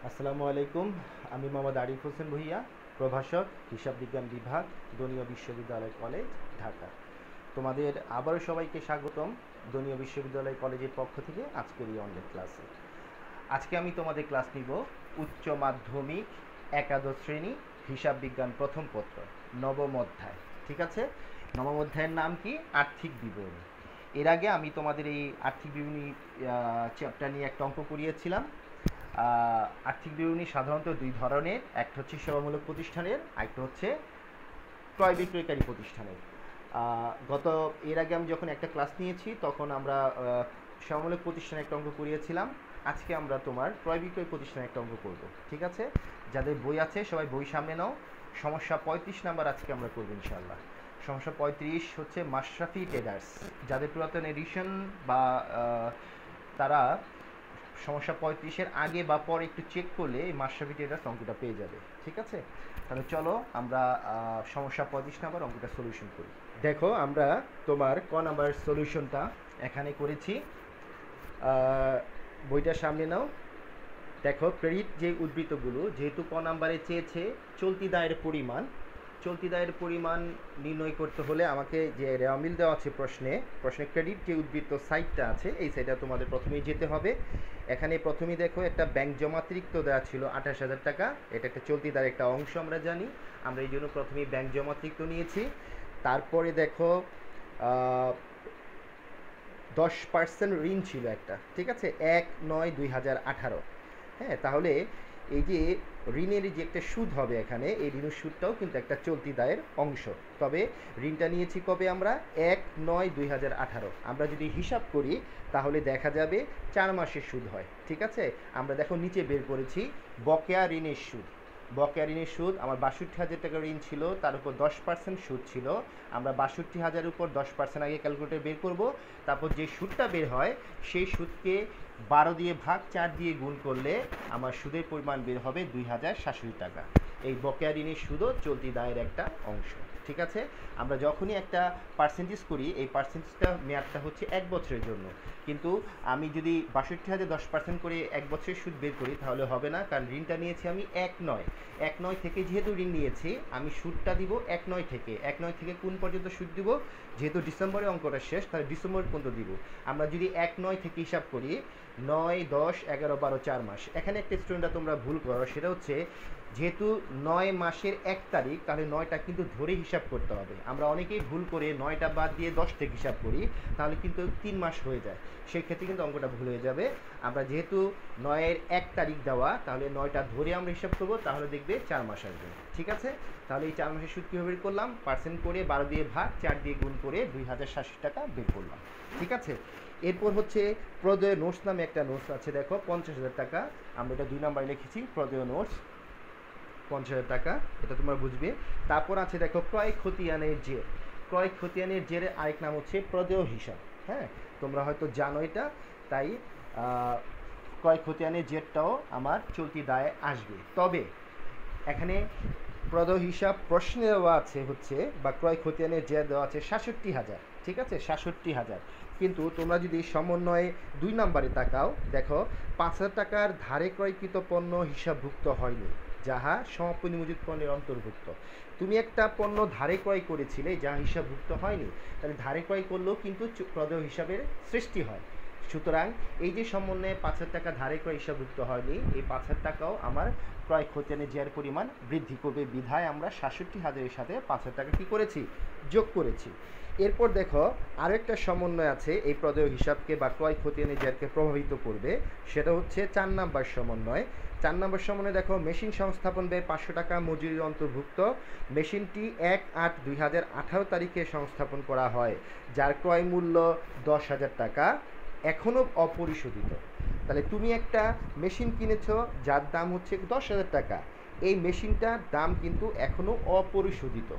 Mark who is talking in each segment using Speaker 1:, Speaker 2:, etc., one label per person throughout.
Speaker 1: আসসালামু আলাইকুম। আমি মোহাম্মদ আরিফ হোসেন ভূঁইয়া, প্রভাষক, হিসাব বিজ্ঞান বিভাগ, দনীয় বিশ্ববিদ্যালয় কলেজ, ঢাকা। তোমাদের আবারও সবাইকে স্বাগতম দনীয় বিশ্ববিদ্যালয় কলেজের পক্ষ থেকে আজকের এই অনলাইন ক্লাসে। আজকে আমি তোমাদের ক্লাস নিব উচ্চ মাধ্যমিক একাদশ শ্রেণী হিসাব বিজ্ঞান প্রথম পত্র, নবম অধ্যায়। ঠিক আছে, নবম অধ্যায়ের নাম কি? আর্থিক বিবরণী। এর আগে আমি তোমাদের এই আর্থিক বিবরণী চ্যাপ্টার নিয়ে একটা অঙ্ক করিয়েছিলাম। আর্থিক বিবরণী সাধারণত দুই ধরনের, একটা হচ্ছে সেবামূলক প্রতিষ্ঠানের, আরেকটা হচ্ছে ক্রয় বিক্রয়কারী প্রতিষ্ঠানের। গত এর আগে আমি যখন একটা ক্লাস নিয়েছি তখন আমরা সেবামূলক প্রতিষ্ঠানে একটা অঙ্ক করিয়েছিলাম। আজকে আমরা তোমার ক্রয় বিক্রয় প্রতিষ্ঠানে একটা অঙ্ক করব। ঠিক আছে, যাদের বই আছে সবাই বই সামনে নাও। সমস্যা 35 নাম্বার আজকে আমরা করবো ইনশাল্লাহ। সমস্যা 35 হচ্ছে মাশরাফি ট্রেডার্স। যাদের পুরাতন এডিশন বা তারা সমস্যা 35-এর আগে বা পরে একটু চেক করলে এই মাশরাফি ট্রেডার্স অঙ্কটা পেয়ে যাবে। ঠিক আছে, তাহলে চলো আমরা সমস্যা 35 নাম্বার অঙ্কটা সলিউশন করি। দেখো, আমরা তোমার ক নাম্বার সলিউশনটা এখানে করেছি। বইটা সামনে নাও। দেখো, ক্রেডিট যে উদ্ধৃতগুলো, যেহেতু ক নাম্বারে চেয়েছে চলতি দায়ের পরিমাণ, চলতি দায়ের পরিমাণ নির্ণয় করতে হলে আমাকে যে রেওয়ামিল দেওয়া আছে প্রশ্নে ক্রেডিট যে উদ্ধৃত সাইটটা আছে এই সাইটটা তোমাদের প্রথমেই যেতে হবে। এখানে প্রথমেই দেখো একটা ব্যাংক জমাতিরিক্ত দেওয়া ছিল 28,000 টাকা। এটা একটা চলতি দায়ের একটা অংশ আমরা জানি, আমরা এই জন্য প্রথমেই ব্যাংক জমাতিরিক্ত নিয়েছি। তারপরে দেখো 10% ঋণ ছিল একটা। ঠিক আছে, 1/9/2018। হ্যাঁ, তাহলে এই যে ঋণের যে একটা সুদ হবে এখানে, এই ঋণের সুদটাও কিন্তু একটা চলতি দায়ের অংশ। তবে ঋণটা নিয়েছি কবে? আমরা 1/9/2018। আমরা যদি হিসাব করি তাহলে দেখা যাবে 4 মাসের সুদ হয়। ঠিক আছে, আমরা দেখো নিচে বের করেছি বকেয়া ঋণের সুদ। বকেয়া ঋণের সুদ আমার 62,000 টাকা ঋণ ছিল, তার উপর 10% সুদ ছিল। আমরা 62,000-এর উপর 10% আগে ক্যালকুলেটর বের করব। তারপর যে সুদটা বের হয় সেই সুদকে 12 দিয়ে ভাগ 4 দিয়ে গুণ করলে আমার সুদের পরিমাণ বের হবে 2,067 টাকা। এই বকেয়া ঋণের সুদও চলতি দায়ের একটা অংশ। ঠিক আছে, আমরা যখনই একটা পার্সেন্টেজ করি এই পার্সেন্টেজটা মেয়াদটা হচ্ছে 1 বছরের জন্য। কিন্তু আমি যদি 62,000 10% করে 1 বছরের সুদ বের করি তাহলে হবে না, কারণ ঋণটা নিয়েছি আমি 1/9 থেকে। যেহেতু ঋণ নিয়েছি আমি সুদটা দিব 1/9 থেকে কোন পর্যন্ত সুদ দিব? যেহেতু ডিসেম্বরে অঙ্কটা শেষ, তাহলে ডিসেম্বর পর্যন্ত দিব। আমরা যদি 1/9 থেকে হিসাব করি 9, 10, 11, 12, 4 মাস। এখানে একটা স্টুডেন্টরা তোমরা ভুল করো, সেটা হচ্ছে যেহেতু 9 মাসের 1 তারিখ, তাহলে 9টা কিন্তু ধরে হিসাব করতে হবে। আমরা অনেকেই ভুল করে 9টা বাদ দিয়ে 10 থেকে হিসাব করি, তাহলে কিন্তু 3 মাস হয়ে যায়। সেই ক্ষেত্রে কিন্তু অঙ্কটা ভুল হয়ে যাবে। আমরা যেহেতু 9-এর 1 তারিখ দেওয়া, তাহলে 9টা ধরে আমরা হিসাব করবো, তাহলে দেখবে 4 মাস আসবে। ঠিক আছে, তাহলে এই 4 মাসের সুদ কীভাবে বের করলাম? পার্সেন্ট করে 12 দিয়ে ভাগ 4 দিয়ে গুণ করে 2,067 টাকা বের করলাম। ঠিক আছে, এরপর হচ্ছে প্রদেয় নোটস নামে একটা নোটস আছে। দেখো 50,000 টাকা, আমরা এটা 2 নাম্বারে লিখেছি প্রদেয় নোটস 50,000 টাকা, এটা তোমরা বুঝবে। তারপর আছে দেখো ক্রয় খতিয়ানের জের। ক্রয় খতিয়ানের জেরের আরেক নাম হচ্ছে প্রদেয় হিসাব। হ্যাঁ, তোমরা হয়তো জানো এটা, তাই ক্রয় খতিয়ানের জেরটাও আমার চলতি দায়ে আসবে। তবে এখানে প্রদেয় হিসাব প্রশ্নে দেওয়া আছে হচ্ছে, বা ক্রয় খতিয়ানের জের দেওয়া আছে 67,000। ঠিক আছে, 67,000। কিন্তু তোমরা যদি সমন্বয়ে 2 নাম্বারে তাকাও, দেখো 5,000 টাকার ধারে ক্রয়কৃত পণ্য হিসাবভুক্ত হয়নি, যাহা সমাপনী মজুত পণ্যের অন্তর্ভুক্ত। তুমি একটা পণ্য ধারে ক্রয় করেছিলে যা হিসাবভুক্ত হয়নি, তাহলে ধারে ক্রয় করলেও কিন্তু প্রদেয় হিসাবের সৃষ্টি হয়। সুতরাং এই যে সমন্বয়ে 5,000 টাকা ধারে ক্রয় হিসাবভুক্ত হয়নি, এই 5,000 টাকাও আমার ক্রয় খতিয়ানের জের পরিমাণ বৃদ্ধি করবে, বিধায় আমরা 67,000-এর সাথে 5,000 টাকা কী করেছি? যোগ করেছি। এরপর দেখো আরও একটা সমন্বয় আছে এই প্রদেয় হিসাবকে বা ক্রয় খতিয়ানের জেরকে প্রভাবিত করবে, সেটা হচ্ছে 4 নাম্বার সমন্বয়। 4 নম্বর সমন্বয়ে দেখো মেশিন সংস্থাপন ব্যয় 500 টাকা মজুরির অন্তর্ভুক্ত। মেশিনটি 1/8/2018 তারিখে সংস্থাপন করা হয়, যার ক্রয় মূল্য 10,000 টাকা, এখনও অপরিশোধিত। তাহলে তুমি একটা মেশিন কিনেছো যার দাম হচ্ছে 10,000 টাকা, এই মেশিনটার দাম কিন্তু এখনও অপরিশোধিত।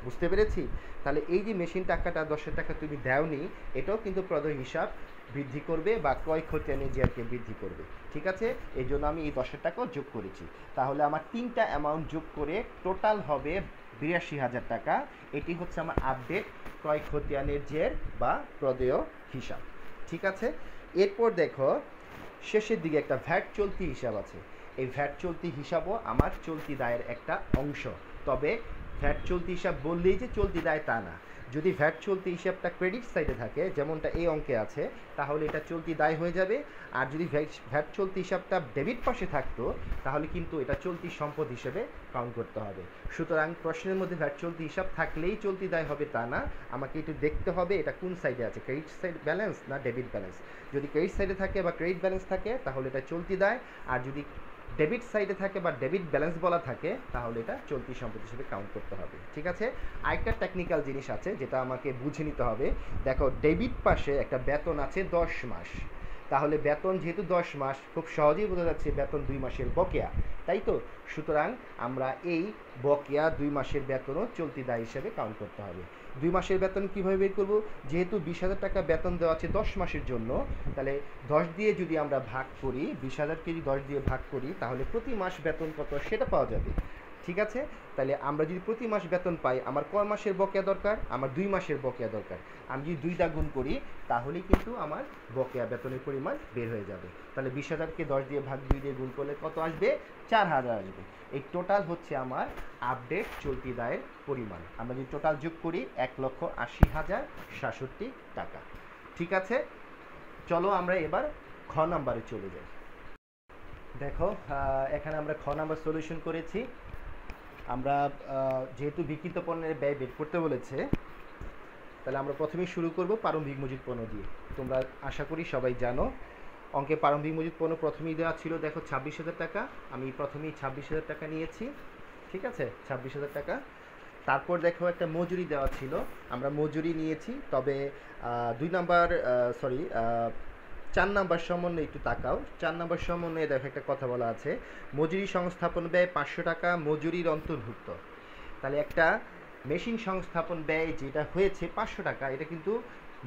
Speaker 1: বুঝতে পেরেছি? তাহলে এই যে মেশিন টাকাটা 10,000 টাকা তুমি দেওনি, এটাও কিন্তু প্রদেয় হিসাব বৃদ্ধি করবে বা ক্রয় খতিয়ানের জেরকে বৃদ্ধি করবে। ঠিক আছে, এই জন্য আমি এই 10,000 টাকাও যোগ করেছি। তাহলে আমার 3টা অ্যামাউন্ট যোগ করে টোটাল হবে 82,000 টাকা। এটি হচ্ছে আমার আপডেট ক্রয় খতিয়ানের জের বা প্রদেয় হিসাব। ঠিক আছে, এরপর দেখো শেষের দিকে একটা ভ্যাট চলতি হিসাব আছে। এই ভ্যাট চলতি হিসাবও আমার চলতি দায়ের একটা অংশ। তবে ভ্যাট চলতি হিসাব বললেই যে চলতি দায় তা না। যদি ভ্যাট চলতি হিসাবটা ক্রেডিট সাইডে থাকে, যেমনটা এই অঙ্কে আছে, তাহলে এটা চলতি দায় হয়ে যাবে। আর যদি ভ্যাট চলতি হিসাবটা ডেবিট পাশে থাকতো, তাহলে কিন্তু এটা চলতি সম্পদ হিসেবে কাউন্ট করতে হবে। সুতরাং প্রশ্নের মধ্যে ভ্যাট চলতি হিসাব থাকলেই চলতি দায় হবে তা না, আমাকে একটু দেখতে হবে এটা কোন সাইডে আছে, ক্রেডিট সাইড ব্যালেন্স না ডেবিট ব্যালেন্স। যদি ক্রেডিট সাইডে থাকে বা ক্রেডিট ব্যালেন্স থাকে তাহলে এটা চলতি দায়, আর যদি ডেবিট সাইডে থাকে বা ডেবিট ব্যালেন্স বলা থাকে তাহলে এটা চলতি সম্পদ হিসেবে কাউন্ট করতে হবে। ঠিক আছে, আরেকটা টেকনিক্যাল জিনিস আছে যেটা আমাকে বুঝে নিতে হবে। দেখো, ডেবিট পাশে একটা বেতন আছে 10 মাস, তাহলে বেতন যেহেতু 10 মাস, খুব সহজেই বোঝা যাচ্ছে বেতন 2 মাসের বকেয়া, তাই তো? সুতরাং আমরা এই বকেয়া 2 মাসের বেতনও চলতি দায় হিসেবে কাউন্ট করতে হবে। 2 মাসের বেতন কীভাবে বের করব? যেহেতু 20,000 টাকা বেতন দেওয়া আছে 10 মাসের জন্য, তাহলে 10 দিয়ে যদি আমরা ভাগ করি, 20,000কে যদি 10 দিয়ে ভাগ করি, তাহলে প্রতি মাস বেতন কত সেটা পাওয়া যাবে। ঠিক আছে, তাহলে আমরা যদি প্রতি মাস বেতন পাই, আমার কয় মাসের বকেয়া দরকার? আমার 2 মাসের বকেয়া দরকার। আমি যদি 2টা গুণ করি তাহলেই কিন্তু আমার বকেয়া বেতনের পরিমাণ বের হয়ে যাবে। তাহলে 20,000কে 10 দিয়ে ভাগ 2 দিয়ে গুণ করলে কত আসবে? 4,000 আসবে। এই টোটাল হচ্ছে আমার আপডেট চলতি দায়ের পরিমাণ। আমরা যদি টোটাল যোগ করি 1,80,066 টাকা। ঠিক আছে, চলো আমরা এবার খ নাম্বারে চলে যাই। দেখো, এখানে আমরা খ নাম্বার সলিউশন করেছি। আমরা যেহেতু বিক্রিত পণ্যের ব্যয় বের করতে বলেছে, তাহলে আমরা প্রথমেই শুরু করব প্রারম্ভিক মজুত পণ্য দিয়ে। তোমরা আশা করি সবাই জানো অঙ্কে প্রারম্ভিক মজুত পণ্য প্রথমেই দেওয়া ছিল। দেখো 26,000 টাকা, আমি প্রথমেই 26,000 টাকা নিয়েছি। ঠিক আছে, 26,000 টাকা। তারপর দেখো একটা মজুরি দেওয়া ছিল, আমরা মজুরি নিয়েছি। তবে 4 নাম্বার সমন্বয়ে একটু তাকাও। 4 নাম্বার সমন্বয়ে দেখো একটা কথা বলা আছে, মজুরি সংস্থাপন ব্যয় 500 টাকা মজুরির অন্তর্ভুক্ত। তাহলে একটা মেশিন সংস্থাপন ব্যয় যেটা হয়েছে 500 টাকা, এটা কিন্তু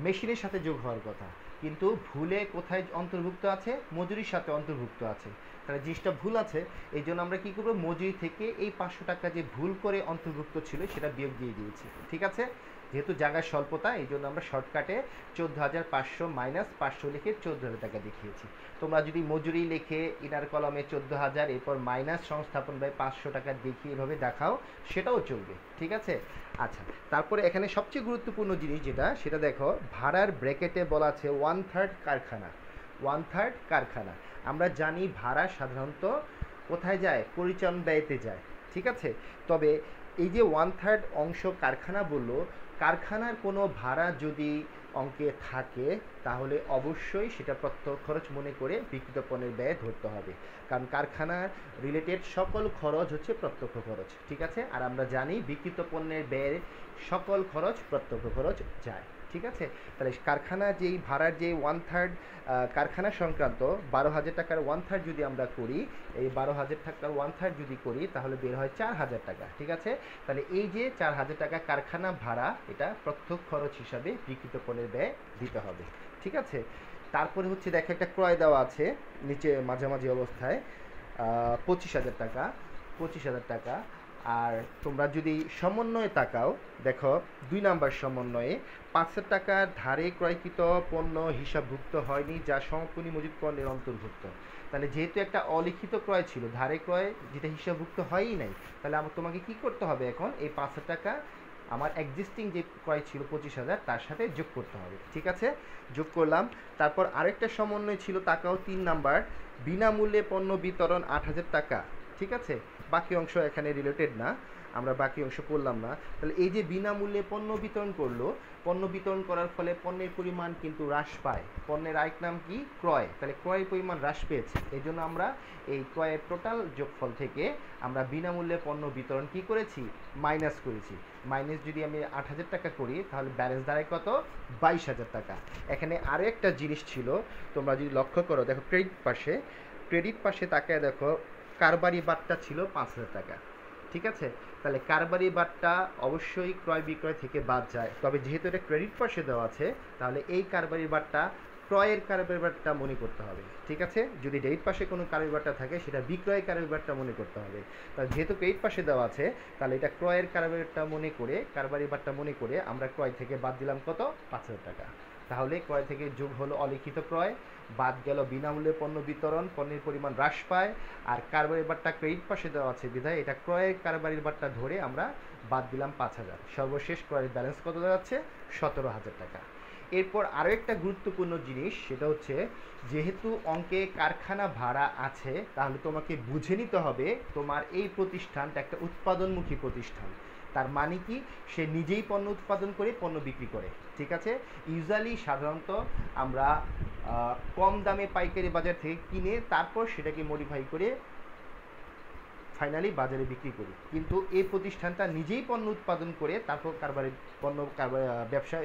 Speaker 1: মেশিনের সাথে যোগ হওয়ার কথা, কিন্তু ভুলে কোথায় অন্তর্ভুক্ত আছে? মজুরির সাথে অন্তর্ভুক্ত আছে। তাহলে জিনিসটা ভুল আছে, এই জন্য আমরা কী করবো? মজুরি থেকে এই 500 টাকা যে ভুল করে অন্তর্ভুক্ত ছিল সেটা বিয়োগ দিয়ে দিয়েছি। ঠিক আছে, যেহেতু জায়গার স্বল্পতা, এই জন্য আমরা শর্টকাটে 14,500 মাইনাস 500 লিখে 14,000 টাকা দেখিয়েছি। তোমরা যদি মজুরি লিখে ইনার কলমে 14,000 এরপর মাইনাস সংস্থাপন ব্যয় 500 টাকা দেখিয়ে এভাবে দেখাও, সেটাও চলবে। ঠিক আছে, আচ্ছা। তারপরে এখানে সবচেয়ে গুরুত্বপূর্ণ জিনিস যেটা, সেটা দেখো, ভাড়ার ব্র্যাকেটে বলা আছে 1/3 কারখানা। 1/3 কারখানা, আমরা জানি ভাড়া সাধারণত কোথায় যায়? পরিচালন ব্যয়তে যায়। ঠিক আছে, তবে এই যে 1/3 অংশ কারখানা বললো, কারখানার কোনো ভাড়া যদি অঙ্কে থাকে তাহলে অবশ্যই সেটা প্রত্যক্ষ খরচ মনে করে বিক্রিত পণ্যের ব্যয় ধরতে হবে, কারণ কারখানার রিলেটেড সকল খরচ হচ্ছে প্রত্যক্ষ খরচ। ঠিক আছে, আর আমরা জানি বিক্রিত পণ্যের ব্যয়ের সকল খরচ প্রত্যক্ষ খরচ যায়। ঠিক আছে, তাহলে কারখানা যেই ভাড়ার যে 1/3 কারখানা সংক্রান্ত 12,000 টাকার 1/3 যদি আমরা করি, এই 12,000 টাকার 1/3 যদি করি তাহলে বের হয় 4,000 টাকা। ঠিক আছে, তাহলে এই যে 4,000 টাকা কারখানা ভাড়া, এটা প্রত্যক্ষ খরচ হিসাবে বিক্রিত পণ্যের ব্যয় দিতে হবে। ঠিক আছে, তারপরে হচ্ছে দেখো একটা ক্রয় দেওয়া আছে নিচে মাঝামাঝি অবস্থায় 25,000 টাকা। 25,000 টাকা। আর তোমরা যদি সমন্বয়ে তাকাও, দেখো 2 নাম্বার সমন্বয়ে 5,000 টাকার ধারে ক্রয়কৃত পণ্য হিসাবভুক্ত হয়নি যা সমাপনী মজুত পণ্যের অন্তর্ভুক্ত। তাহলে যেহেতু একটা অলিখিত ক্রয় ছিল, ধারে ক্রয় যেটা হিসাবভুক্ত হয়ই নাই, তাহলে তোমাকে কি করতে হবে? এখন এই 5,000 টাকা আমার এক্সিস্টিং যে ক্রয় ছিল 25,000 তার সাথে যোগ করতে হবে। ঠিক আছে, যোগ করলাম। তারপর আরেকটা সমন্বয় ছিল, তাকাও 3 নাম্বার, বিনামূল্যে পণ্য বিতরণ 8,000 টাকা। ঠিক আছে, বাকি অংশ এখানে রিলেটেড না, আমরা বাকি অংশ করলাম না। তাহলে এই যে বিনামূল্যে পণ্য বিতরণ করলো, পণ্য বিতরণ করার ফলে পণ্যের পরিমাণ কিন্তু হ্রাস পায়। পণ্যের আরেক নাম কি? ক্রয়। তাহলে ক্রয়ের পরিমাণ হ্রাস পেয়েছে, এই জন্য আমরা এই ক্রয়ের টোটাল যোগফল থেকে আমরা বিনামূল্যে পণ্য বিতরণ কি করেছি? মাইনাস করেছি। মাইনাস যদি আমি 8,000 টাকা করি তাহলে ব্যালেন্স দাঁড়ায় কত? 22,000 টাকা। এখানে আরও একটা জিনিস ছিল, তোমরা যদি লক্ষ্য করো, দেখো ক্রেডিট পাশে তাকায় দেখো, কারবারি বাট্টা ছিল 5,000 টাকা। ঠিক আছে, তাহলে কারবারি বাট্টা অবশ্যই ক্রয় বিক্রয় থেকে বাদ যায়, তবে যেহেতু এটা ক্রেডিট পাশে দেওয়া আছে তাহলে এই কারবারি বাট্টা ক্রয়ের কারবারি বাট্টা মনে করতে হবে। ঠিক আছে, যদি ডেবিট পাশে কোনো কারবারি বাট্টা থাকে সেটা বিক্রয়ের কারবারি বাট্টা মনে করতে হবে। তাহলে যেহেতু ক্রেডিট পাশে দেওয়া আছে তাহলে এটা ক্রয়ের কারবারি বাট্টা মনে করে আমরা ক্রয় থেকে বাদ দিলাম কত? 5,000 টাকা। তাহলে ক্রয় থেকে যোগ হলো অলিখিত ক্রয়, বাদ গেল বিনামূল্যে পণ্য বিতরণ, পণ্যের পরিমাণ হ্রাস পায়, আর কারবারির বারটা ক্রেডিট পাশে দেওয়া আছে বিধায় এটা ক্রয়ের কারবারির বারটা ধরে আমরা বাদ দিলাম 5,000। সর্বশেষ ক্রয়ের ব্যালেন্স কত দাঁড়াচ্ছে? 17,000 টাকা। এরপর আরও একটা গুরুত্বপূর্ণ জিনিস, সেটা হচ্ছে যেহেতু অঙ্কে কারখানা ভাড়া আছে, তাহলে তোমাকে বুঝে নিতে হবে তোমার এই প্রতিষ্ঠানটা একটা উৎপাদনমুখী প্রতিষ্ঠান। তার মানে কি? সে নিজেই পণ্য উৎপাদন করে পণ্য বিক্রি করে, ঠিক আছে? ইউজুয়ালি সাধারণত আমরা কম দামে পাইকারি বাজার থেকে কিনে তারপর সেটাকে মডিফাই করে ফাইনালি বাজারে বিক্রি করি, কিন্তু এই প্রতিষ্ঠানটা নিজেই পণ্য উৎপাদন করে তারপর ব্যবসা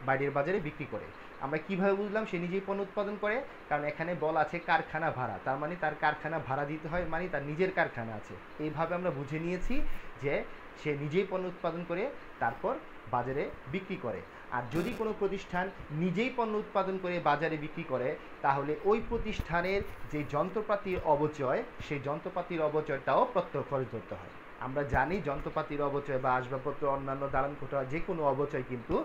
Speaker 1: বাইরের বাজারে বিক্রি করে। আমরা কিভাবে বুঝলাম সে নিজেই পণ্য উৎপাদন করে? কারণ এখানে বলা আছে কারখানা ভাড়া, তার মানে তার কারখানা ভাড়া দিতে হয়, মানে তার নিজের কারখানা আছে। এইভাবে আমরা বুঝে নিয়েছি যে সে নিজেই পণ্য উৎপাদন করে তারপর বাজারে বিক্রি করে। আর যদি কোনো প্রতিষ্ঠান নিজেই পণ্য উৎপাদন করে বাজারে বিক্রি করে, তাহলে ওই প্রতিষ্ঠানের যে যন্ত্রপাতির অবচয়, সেই যন্ত্রপাতির অবচয়টাও প্রত্যক্ষ খরচ ধরতে হয়। আমরা জানি যন্ত্রপাতির অবচয় বা আসবাবপত্র, অন্যান্য দালান কোঠা, যে কোনো অবচয় কিন্তু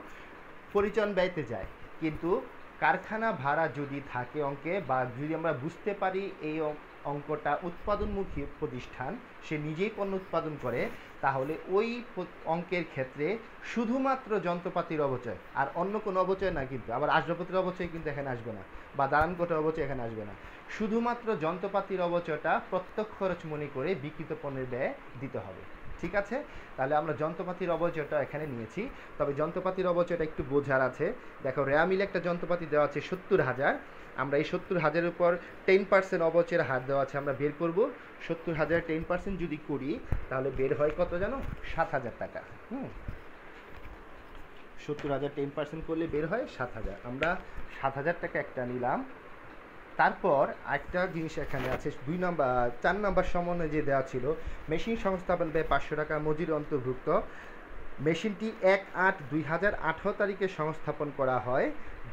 Speaker 1: পরিচালন ব্যয়তে যায়। কিন্তু কারখানা ভাড়া যদি থাকে অঙ্কে, বা যদি আমরা বুঝতে পারি এই অঙ্কটা উৎপাদনমুখী প্রতিষ্ঠান, সে নিজেই পণ্য উৎপাদন করে, তাহলে ওই অঙ্কের ক্ষেত্রে শুধুমাত্র যন্ত্রপাতির অবচয়, আর অন্য কোনো অবচয় না, কিন্তু আবার আসবাবপত্রের অবচয় কিন্তু এখানে আসবে না, বা দালান কোঠার অবচয় এখানে আসবে না। শুধুমাত্র যন্ত্রপাতির অবচয়টা প্রত্যক্ষ খরচ মনে করে বিক্রিত পণ্যের ব্যয় দিতে হবে, ঠিক আছে? তাহলে আমরা যন্ত্রপাতির অবচয়টা এখানে নিয়েছি। তবে যন্ত্রপাতির অবচয়টা একটু বোঝার আছে। দেখো, রেয়া মিলে একটা যন্ত্রপাতি দেওয়া আছে 70,000। আমরা এই 70,000-এর উপর 10% অবচয়ের হার দেওয়া আছে, আমরা বের করব। 70,000 10% যদি করি তাহলে বের হয় কত জানো? 7,000 টাকা। 70,000 10% করলে বের হয় 7,000। আমরা 7,000 টাকা একটা নিলাম। তারপর একটা জিনিস এখানে আছে, 4 নম্বর সমন্বয়ে যে দেওয়া ছিল, মেশিন সংস্থাপন ব্যয় 500 টাকা, মজুরি অন্তর্ভুক্ত। মেশিনটি 1/8/2018 তারিখে সংস্থাপন করা হয়,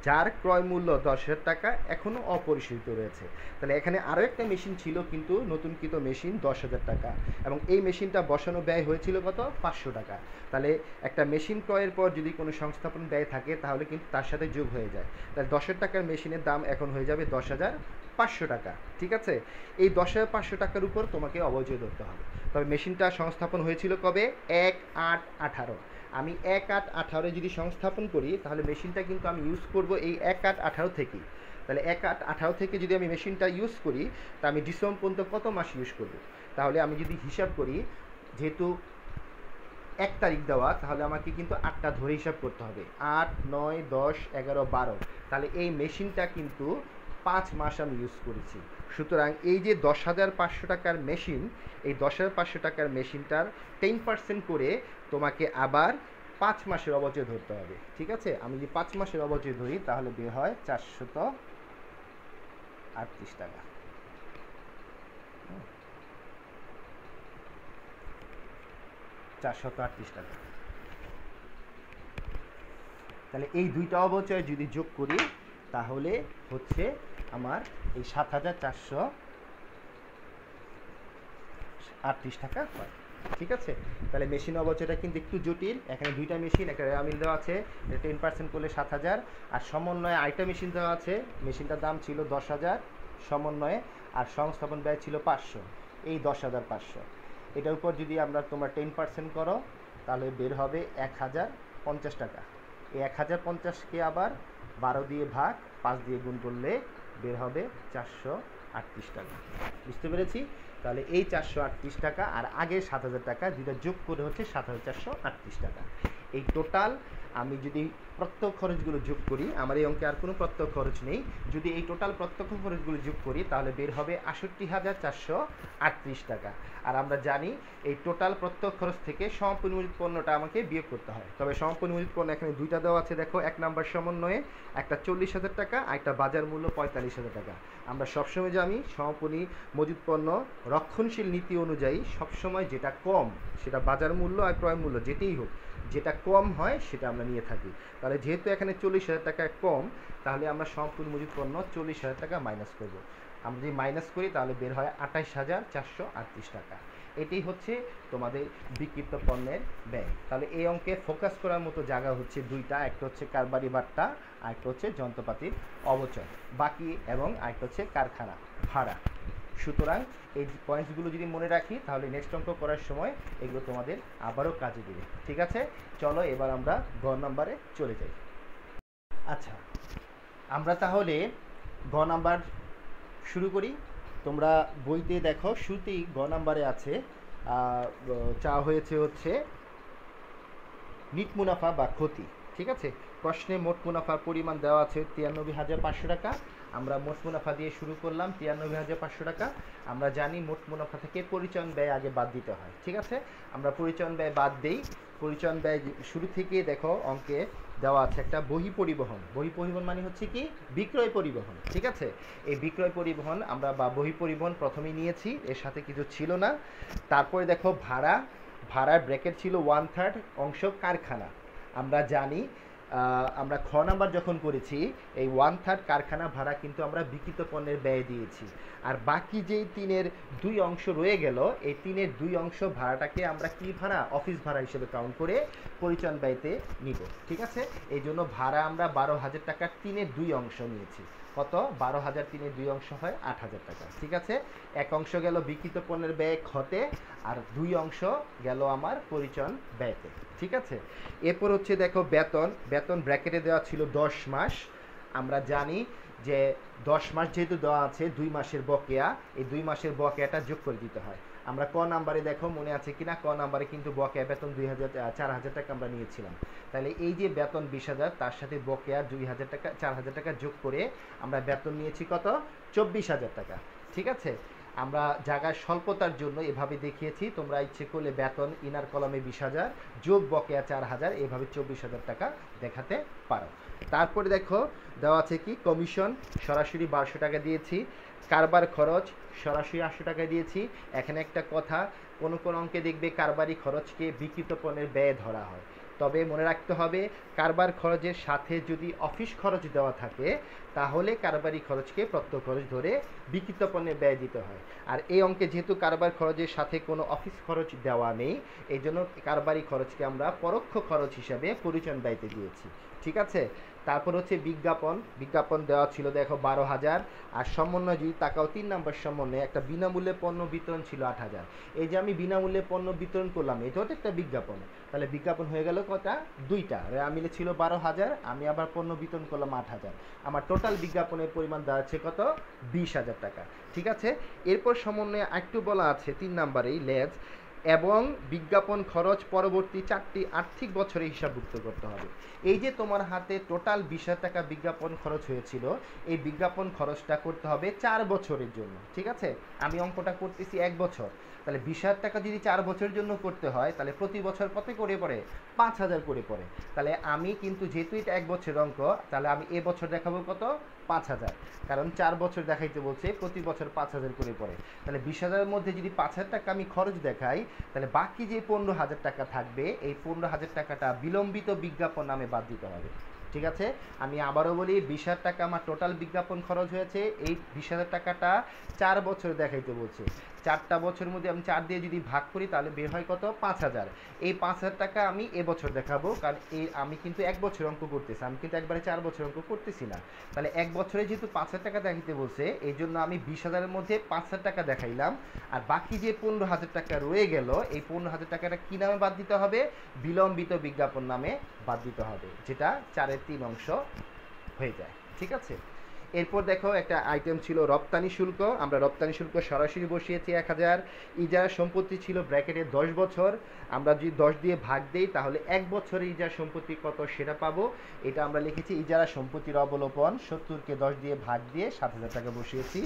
Speaker 1: যার ক্রয় মূল্য 10,000 টাকা এখনও অপরিশোধিত রয়েছে। তাহলে এখানে আরও একটা মেশিন ছিল, কিন্তু নতুনকৃত মেশিন 10,000 টাকা, এবং এই মেশিনটা বসানো ব্যয় হয়েছিল কত? 500 টাকা। তাহলে একটা মেশিন ক্রয়ের পর যদি কোনো সংস্থাপন ব্যয় থাকে, তাহলে কিন্তু তার সাথে যোগ হয়ে যায়। তাহলে 10,000 টাকার মেশিনের দাম এখন হয়ে যাবে 10,500 টাকা, ঠিক আছে? এই 10,500 টাকার উপর তোমাকে অবচয় ধরতে হবে। তবে মেশিনটা সংস্থাপন হয়েছিল কবে? 1/8/18। আমি 1/8/18 যদি সংস্থাপন করি, তাহলে মেশিনটা কিন্তু আমি ইউজ করব এই 1/8/18 থেকেই। তাহলে 1/8/18 থেকে যদি আমি মেশিনটা ইউজ করি, তা আমি ডিসেম্বর পর্যন্ত কত মাস ইউজ করব? তাহলে আমি যদি হিসাব করি, যেহেতু 1 তারিখ দেওয়া, তাহলে আমাকে কিন্তু 8টা ধরে হিসাব করতে হবে। 8, 9, 10, 11, 12। তাহলে এই মেশিনটা কিন্তু 5 মাস আমি ইউজ করেছি। সুতরাং এই যে 10,500 টাকার মেশিন, এই 10,500 টাকার মেশিনটার 10% করে তোমাকে আবার 5 মাসের অবচয় ধরতে হবে, ঠিক আছে? আমি যদি 5 মাসের অবচয় ধরি, তাহলে বের হয় 438 টাকা। 438 টাকা। তাহলে এই দুইটা অবচয় যদি যোগ করি, তাহলে হচ্ছে আমার এই 7,438 টাকা হয়, ঠিক আছে? তাহলে মেশিন অবচয়টা কিন্তু একটু জটিল। এখানে দুইটা মেশিন, একটা রেয়া মিল দেওয়া আছে, 10% করলে 7,000, আর সমন্বয়ে আরেকটা মেশিন দেওয়া আছে, মেশিনটার দাম ছিল 10,000 সমন্বয়ে, আর সংস্থাপন ব্যয় ছিল 500, এই 10,500। এটার উপর যদি আমরা তোমরা 10% করো, তাহলে বের হবে 1,050 টাকা। এই 1,050কে আবার 12 দিয়ে ভাগ, 5 দিয়ে গুণ করলে বের হবে 438 টাকা। বুঝতে পেরেছি? তাহলে এই 438 টাকা আর আগের 7,000 টাকা, দুইটা যোগ করে হচ্ছে 7,438 টাকা। এই টোটাল আমি যদি প্রত্যক্ষ খরচগুলো যোগ করি, আমার এই অঙ্কে আর কোনো প্রত্যক্ষ খরচ নেই, যদি এই টোটাল প্রত্যক্ষ খরচগুলো যোগ করি, তাহলে বের হবে 68,438 টাকা। আর আমরা জানি এই টোটাল প্রত্যক্ষ খরচ থেকে সমপরিমোচিত পণ্যটা আমাকে বিয়োগ করতে হয়। তবে সমপরিমোচিত পণ্য এখানে দুইটা দেওয়া আছে, দেখো, 1 নম্বর সমন্বয়ে একটা 40,000 টাকা, আর একটা বাজার মূল্য 45,000 টাকা। আমরা সবসময় জানি সমপরিমোচিত পণ্য রক্ষণশীল নীতি অনুযায়ী সবসময় যেটা কম, সেটা বাজার মূল্য আর ক্রয় মূল্য যেটাই হোক, যেটা কম হয় সেটা আমরা নিয়ে থাকি। তাহলে যেহেতু এখানে 40,000 টাকা কম, তাহলে আমরা সমপরিমোচিত পণ্য 40,000 টাকা মাইনাস করব। আমরা যদি মাইনাস করি, তাহলে বের হয় 28,438 টাকা। এটাই হচ্ছে তোমাদের বিক্রিত পণ্যের ব্যয়। তাহলে এই অঙ্কে ফোকাস করার মতো জায়গা হচ্ছে দুইটা, একটা হচ্ছে কারবারি বাট্টা, আরেকটা হচ্ছে যন্ত্রপাতির অবচয় বাকি, এবং আরেকটা হচ্ছে কারখানা ভাড়া। সুতরাং এই পয়েন্টসগুলো যদি মনে রাখি তাহলে নেক্সট অঙ্ক করার সময় এগুলো তোমাদের আবারও কাজে দেবে। ঠিক আছে, চলো এবার আমরা গ নাম্বারে চলে যাই। আচ্ছা, আমরা তাহলে গ নাম্বার শুরু করি। তোমরা বইতে দেখো শুরুতেই গ নাম্বারে আছে চাওয়া হয়েছে হচ্ছে নিট মুনাফা বা ক্ষতি। ঠিক আছে, প্রশ্নে মোট মুনাফার পরিমাণ দেওয়া আছে 93,500 টাকা। আমরা মোট মুনাফা দিয়ে শুরু করলাম 93,500 টাকা। আমরা জানি মোট মুনাফা থেকে পরিচালন ব্যয় আগে বাদ দিতে হয়। ঠিক আছে, আমরা পরিচালন ব্যয় বাদ দেই। পরিচালন ব্যয় শুরু থেকে দেখো অঙ্কে দেওয়া আছে একটা বহি পরিবহন। বহি পরিবহন মানে হচ্ছে কি বিক্রয় পরিবহন। ঠিক আছে, এই বিক্রয় পরিবহন আমরা বা বহি পরিবহন প্রথমেই নিয়েছি, এর সাথে কিছু ছিল না। তারপরে দেখো ভাড়ার ব্র্যাকেট ছিল 1/3 অংশ কারখানা। আমরা জানি আমরা খ নাম্বার যখন করেছি এই 1/3 কারখানা ভাড়া কিন্তু আমরা বিক্রিত পণ্যের ব্যয় দিয়েছি। আর বাকি যেই 3-এর 2 অংশ রয়ে গেল, এই 3-এর 2 অংশ ভাড়াটাকে আমরা কি ভাড়া, অফিস ভাড়া হিসেবে কাউন্ট করে পরিচালন ব্যয়তে নিব। ঠিক আছে, এই জন্য ভাড়া আমরা 12,000 টাকার 3-এর 2 অংশ নিয়েছি। কত? 12,000 3-এর 2 অংশ হয় 8,000 টাকা। ঠিক আছে, এক অংশ গেল বিক্রিত পণ্যের ব্যয় খতে, আর 2 অংশ গেল আমার পরিচালন ব্যয়তে। ঠিক আছে, এরপর হচ্ছে দেখো বেতন ব্র্যাকেটে দেওয়া ছিল 10 মাস। আমরা জানি যে 10 মাস যেহেতু দেওয়া আছে 2 মাসের বকেয়া, এই 2 মাসের বকেয়াটা যোগ করে দিতে হয়। আমরা ক নাম্বারে দেখো মনে আছে কিনা, ক নাম্বারে কিন্তু বকেয়া বেতন 4,000 টাকা আমরা নিয়েছিলাম। তাহলে এই যে বেতন 20,000 তার সাথে বকেয়া 2,000 টাকা 4,000 টাকা যোগ করে আমরা বেতন নিয়েছি কত? 24,000 টাকা। ঠিক আছে, আমরা জায়গার স্বল্পতার জন্য এভাবে দেখিয়েছি। তোমরা ইচ্ছে করলে বেতন ইনার কলমে 20,000 যোগ বকেয়া 4,000 এভাবে 24,000 টাকা দেখাতে পারো। তারপরে দেখো দেওয়া আছে কি কমিশন সরাসরি 1200 টাকা দিয়েছি, কারবার খরচ সরাসরি 800 টাকা দিয়েছি। এখানে একটা কথা, কোন কোন অঙ্কে দেখবে কারবারি খরচকে বিক্রিত পণ্যের ব্যয় ধরা হয়, তবে মনে রাখতে হবে কারবার খরচের সাথে যদি অফিস খরচ দেওয়া থাকে তাহলে কারবারি খরচকে প্রত্যক্ষ খরচ ধরে বিক্রিত পণ্যের ব্যয় দিতে হয়। আর এই অঙ্কে যেহেতু কারবার খরচের সাথে কোনো অফিস খরচ দেওয়া নেই, এই জন্য কারবারি খরচকে আমরা পরোক্ষ খরচ হিসাবে পরিচালন ব্যয়তে দিয়েছি। ঠিক আছে, তারপর হচ্ছে বিজ্ঞাপন দেওয়া ছিল দেখো 12,000। আর সমন্বয় যদি তাকাও 3 নম্বর সমন্বয়ে একটা বিনামূল্যে পণ্য বিতরণ ছিল 8,000। এই যে আমি বিনামূল্যে পণ্য বিতরণ করলাম, এটাও তো একটা বিজ্ঞাপন। তাহলে বিজ্ঞাপন হয়ে গেল কটা? 2টা। মিলে ছিল 12,000, আমি আবার পণ্য বিতরণ করলাম 8,000। আমার টোটাল বিজ্ঞাপনের পরিমাণ দাঁড়াচ্ছে কত? 20,000 টাকা। ঠিক আছে, এরপর সমন্বয়ে একটু বলা আছে 3 নম্বরেই লেজ এবং বিজ্ঞাপন খরচ পরবর্তী 4টি আর্থিক বছরে হিসাবভুক্ত করতে হবে। এই যে তোমার হাতে টোটাল 20,000 টাকা বিজ্ঞাপন খরচ হয়েছিল, এই বিজ্ঞাপন খরচটা করতে হবে 4 বছরের জন্য। ঠিক আছে, আমি অঙ্কটা করতেছি 1 বছর। তাহলে 20,000 টাকা যদি 4 বছরের জন্য করতে হয় তাহলে প্রতি বছর কত করে পড়ে? 5,000 করে পড়ে। তাহলে আমি কিন্তু যেহেতু এটা 1 বছরের অঙ্ক, তাহলে আমি এ বছর দেখাবো কত? 5,000, কারণ 4 বছর দেখাইতে বলছে, প্রতি বছর 5,000 করে পড়ে। তাহলে 20,000-এর মধ্যে যদি 5,000 টাকা আমি খরচ দেখাই, তাহলে বাকি যে 15,000 টাকা থাকবে, এই 15,000 টাকাটা বিলম্বিত বিজ্ঞাপন নামে বাদ দিতে হবে। ঠিক আছে, আমি আবারও বলি 20,000 টাকা আমার টোটাল বিজ্ঞাপন খরচ হয়েছে, এই 20,000 টাকাটা 4 বছর দেখাইতে বলছে। 4টা বছরের মধ্যে আমি 4 দিয়ে যদি ভাগ করি তাহলে বের হয় কত? 5,000। এই 5,000 টাকা আমি এবছর দেখাবো, কারণ আমি কিন্তু 1 বছর অঙ্ক করতেছি, আমি কিন্তু একবারে 4 বছর অঙ্ক করতেছি না। তাহলে 1 বছরে যেহেতু 5,000 টাকা দেখাইতে বলছে, এই জন্য আমি 20,000-এর মধ্যে 5,000 টাকা দেখাইলাম। আর বাকি যে 15,000 টাকা রয়ে গেল, এই 15,000 টাকাটা কী নামে বাদ দিতে হবে? বিলম্বিত বিজ্ঞাপন নামে বাদ দিতে হবে, যেটা 4-এর 3 অংশ হয়ে যায়। ঠিক আছে, এরপর দেখো একটা আইটেম ছিল রপ্তানি শুল্ক। আমরা রপ্তানি শুল্ক সরাসরি বসিয়েছি 1,000। ইজারা সম্পত্তি ছিল ব্র্যাকেটে 10 বছর। আমরা যদি 10 দিয়ে ভাগ দেই তাহলে 1 বছরে ইজারা সম্পত্তি কত সেটা পাবো। এটা আমরা লিখেছি ইজারা সম্পত্তির অবলোপন, 70-কে 10 দিয়ে ভাগ দিয়ে 7,000 টাকা বসিয়েছি।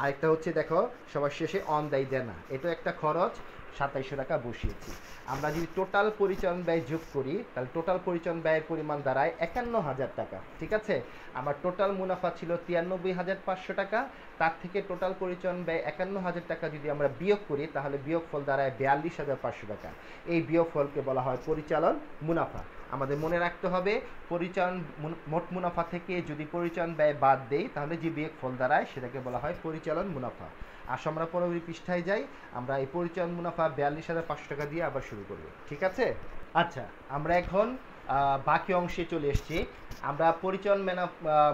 Speaker 1: আরেকটা হচ্ছে দেখো সবার শেষে অন দায়ী দেনা, এটা একটা খরচ, 2700 টাকা বসিয়েছি। আমরা যদি টোটাল পরিচালন ব্যয় যোগ করি তাহলে টোটাল পরিচালন ব্যয়ের পরিমাণ দাঁড়ায় 51,000 টাকা। ঠিক আছে, আমার টোটাল মুনাফা ছিল 93,500 টাকা, তার থেকে টোটাল পরিচালন ব্যয় 51,000 টাকা যদি আমরা বিয়োগ করি তাহলে বিয়োগফল দাঁড়ায় 42,500 টাকা। এই বিয়োগফলকে বলা হয় পরিচালন মুনাফা। আমাদের মনে রাখতে হবে পরিচালন মোট মুনাফা থেকে যদি পরিচালন ব্যয় বাদ দেই তাহলে যে বিয়োগফল দাঁড়ায় সেটাকে বলা হয় পরিচালন মুনাফা। আসো আমরা পরবর্তী পৃষ্ঠায় যাই। আমরা এই পরিচালন মুনাফা 42,500 টাকা দিয়ে আবার শুরু করব, ঠিক আছে? আচ্ছা, আমরা এখন বাকি অংশে চলে এসেছি। আমরা পরিচালন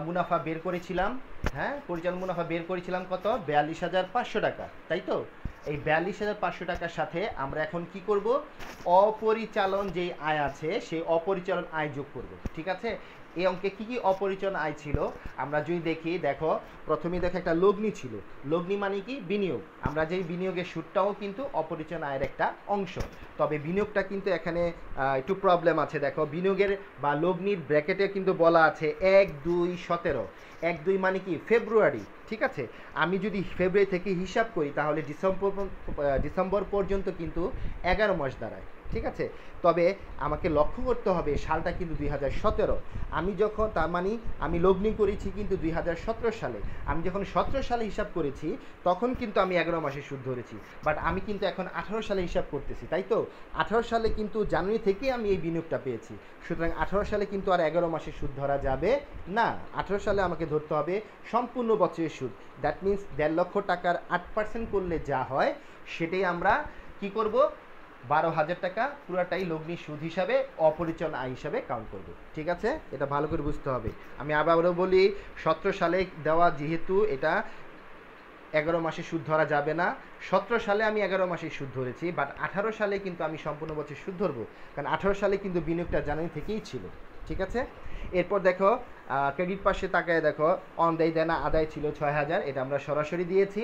Speaker 1: মুনাফা বের করেছিলাম। হ্যাঁ, পরিচালন মুনাফা বের করেছিলাম কত? 42,500 টাকা, তাই তো? এই 42,500 টাকার সাথে আমরা এখন কি করব? অপরিচালন যে আয় আছে সেই অপরিচালন আয় যোগ করব, ঠিক আছে? এই অঙ্কে কি কি অপরিচালন আয় ছিল আমরা যদি দেখি, দেখো প্রথমেই দেখো একটা লগ্নি ছিল। লগ্নি মানে কি? বিনিয়োগ। আমরা যেই বিনিয়োগের সুদটাও কিন্তু অপরিচালন আয়ের একটা অংশ। তবে বিনিয়োগটা কিন্তু এখানে একটু প্রবলেম আছে। দেখো বিনিয়োগের বা লগ্নির ব্র্যাকেটে কিন্তু বলা আছে 1-2-17। 1-2 মানে কি? ফেব্রুয়ারি, ঠিক আছে? আমি যদি ফেব্রুয়ারি থেকে হিসাব করি তাহলে ডিসেম্বর পর্যন্ত কিন্তু 11 মাস দাঁড়ায়, ঠিক আছে? তবে আমাকে লক্ষ্য করতে হবে সালটা কিন্তু 2017। আমি যখন, তার মানে আমি লগ্নি করেছি কিন্তু 2017 সালে। আমি যখন 17 সালে হিসাব করেছি তখন কিন্তু আমি 11 মাসের সুদ ধরেছি। বাট আমি কিন্তু এখন 18 সালে হিসাব করতেছি, তাই তো? 18 সালে কিন্তু জানুয়ারি থেকে আমি এই বিনিয়োগটা পেয়েছি। সুতরাং 18 সালে কিন্তু আর 11 মাসের সুদ ধরা যাবে না। 18 সালে আমাকে ধরতে হবে সম্পূর্ণ বছরের সুদ। দ্যাট মিন্স 1.5 লক্ষ টাকার 8% করলে যা হয় সেটাই আমরা কি করব? 12,000 টাকা পুরাটাই লগ্নি সুদ হিসাবে অপরিচালন আয় হিসাবে কাউন্ট করব, ঠিক আছে? এটা ভালো করে বুঝতে হবে। আমি আবারও বলি, 17 সালে দেওয়া যেহেতু এটা 11 মাসে সুদ ধরা যাবে না। 17 সালে আমি 11 মাসে সুদ ধরেছি, বাট 18 সালে কিন্তু আমি সম্পূর্ণ বছর সুদ ধরবো, কারণ 18 সালে কিন্তু বিনিয়োগটা জানুয়ারি থেকেই ছিল, ঠিক আছে? এরপর দেখো ক্রেডিট পাশে তাকায় দেখো, অনদায়ী দেনা আদায় ছিল 6,000, এটা আমরা সরাসরি দিয়েছি।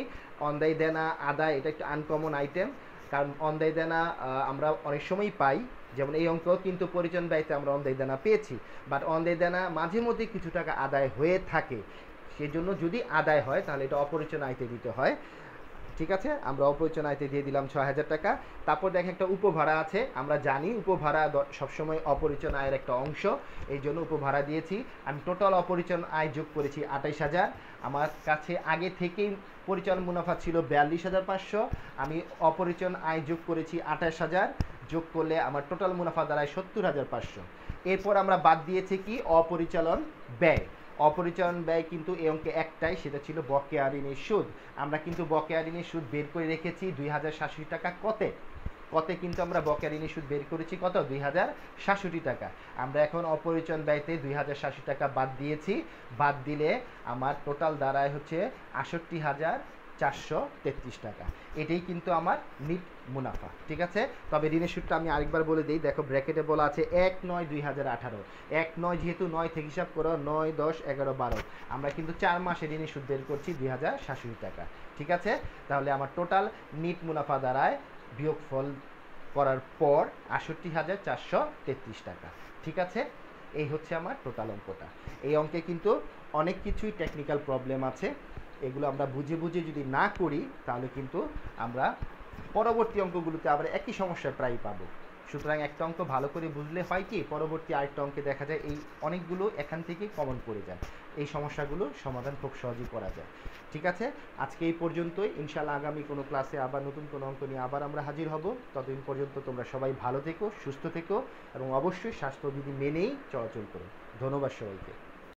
Speaker 1: অনদায়ী দেনা আদায় এটা একটু আনকমন আইটেম, কারণ অনদায়ী দেনা আমরা অনেক সময়ই পাই। যেমন এই অঙ্ক কিন্তু পরিচালন ব্যয়তে আমরা অনদায়ী দেনা পেয়েছি, বাট অনদায়ী দেনা মাঝে মধ্যে কিছু টাকা আদায় হয়ে থাকে। সেজন্য যদি আদায় হয় তাহলে এটা অপরিচালন আয়তে দিতে হয়, ঠিক আছে? আমরা অপরিচালন আয়তে দিয়ে দিলাম 6,000 টাকা। তারপর দেখে একটা উপভাড়া আছে। আমরা জানি উপভাড়া সবসময় অপরিচালন আয়ের একটা অংশ, এই জন্য উপভাড়া দিয়েছি। আমি টোটাল অপরিচালন আয় যোগ করেছি 28,000। আমার কাছে আগে থেকেই পরিচালন মুনাফা ছিল 42,500। আমি অপরিচালন আয় যোগ করেছি 28,000। যোগ করলে আমার টোটাল মুনাফা দাঁড়ায় 70,500। এরপর আমরা বাদ দিয়েছি কি? অপরিচালন ব্যয়। অপরিচালন ব্যয় কিন্তু এই অঙ্কে একটাই, সেটা ছিল বকেয়া ঋণের সুদ। আমরা কিন্তু বকেয়া ঋণের সুদ বের করে রেখেছি 2,067 টাকা। কতে কিন্তু আমরা বকেয়া ঋণের সুদ বের করেছি কত? 2,067 টাকা। আমরা এখন অপরিচালন ব্যয়তে 2,067 টাকা বাদ দিয়েছি। বাদ দিলে আমার টোটাল দাঁড়ায় হচ্ছে 68,433 টাকা। এটাই কিন্তু আমার নিট মুনাফা, ঠিক আছে? তবে ঋণের সুদটা আমি আরেকবার বলে দিই। দেখো ব্র্যাকেটে বলা আছে 1/9/2018। 1/9 যেহেতু 9 থেকে হিসাব করো, 9, 10, 11, 12। আমরা কিন্তু 4 মাসে ঋণের সুদ বের করছি 2,067 টাকা, ঠিক আছে? তাহলে আমার টোটাল নিট মুনাফা দাঁড়ায় বিয়োগফল করার পর 68,433 টাকা, ঠিক আছে? এই হচ্ছে আমার টোটাল অঙ্কটা। এই অঙ্কে কিন্তু অনেক কিছুই টেকনিক্যাল প্রবলেম আছে। এগুলো আমরা বুঝে বুঝে যদি না করি তাহলে কিন্তু আমরা পরবর্তী অঙ্কগুলোতে আবার একই সমস্যা প্রায় পাবো। সুতরাং একটা অঙ্ক ভালো করে বুঝলে হয় কি, পরবর্তী আরেকটা অঙ্কে দেখা যায় এই অনেকগুলো এখান থেকেই কমন পড়ে যায়। এই সমস্যাগুলোর সমাধান খুব সহজেই করা যায়, ঠিক আছে? আজকে এই পর্যন্তই। ইনশাআল্লাহ আগামী কোনো ক্লাসে আবার নতুন কোনো অঙ্ক নিয়ে আবার আমরা হাজির হব। ততদিন পর্যন্ত তোমরা সবাই ভালো থেকো, সুস্থ থেকো এবং অবশ্যই স্বাস্থ্যবিধি মেনেই চলাচল করো। ধন্যবাদ সবাইকে।